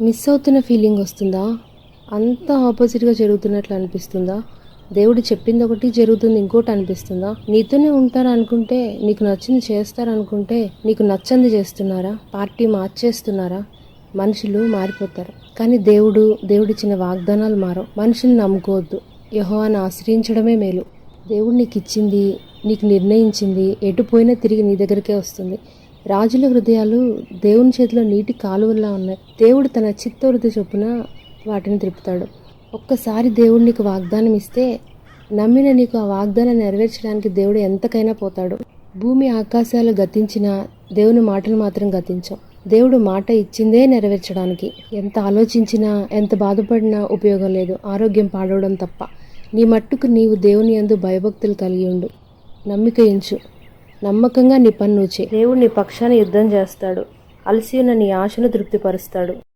Miss అవుతున్న feeling వస్తుందా? అంతా ఆపోజిట్గా జరుగుతున్నట్లు అనిపిస్తుందా? దేవుడు చెప్పింది ఒకటి జరుగుతుంది ఇంకోటి అనిపిస్తుందా? నీతోనే ఉంటారనుకుంటే, నీకు నచ్చింది చేస్తారనుకుంటే, నీకు నచ్చంది చేస్తున్నారా? పార్టీ మార్చేస్తున్నారా? మనుషులు మారిపోతారు, కానీ దేవుడిచ్చిన వాగ్దానాలు మారవు. మనుషుల్ని నమ్ముకోవద్దు, యెహోవాను ఆశ్రయించడమే మేలు. దేవుడు నీకు ఇచ్చింది, నీకు నిర్ణయించింది ఎటు పోయినా తిరిగి నీ దగ్గరికే వస్తుంది. రాజుల హృదయాలు దేవుని చేతిలో నీటి కాలువల్లా ఉన్నాయి. దేవుడు తన చిత్తవృత్తి చొప్పున వాటిని త్రిప్పుతాడు. ఒక్కసారి దేవుడు నీకు వాగ్దానం ఇస్తే, నమ్మిన నీకు ఆ వాగ్దానాన్ని నెరవేర్చడానికి దేవుడు ఎంతకైనా పోతాడు. భూమి ఆకాశాలు గతించినా దేవుని మాటలు మాత్రం గతించవు. దేవుడు మాట ఇచ్చిందే నెరవేర్చడానికి. ఎంత ఆలోచించినా, ఎంత బాధపడినా ఉపయోగం లేదు, ఆరోగ్యం పాడవడం తప్ప. నీ మట్టుకు నీవు దేవుని యందు భయభక్తులు కలిగి ఉండు, నమ్మిక ఉంచు. నమ్మకంగా నీ పని నువ్వు చేయి. దేవుడు నీ పక్షాన యుద్ధం చేస్తాడు. అలసి ఉన్న నీ ఆశను తృప్తిపరుస్తాడు.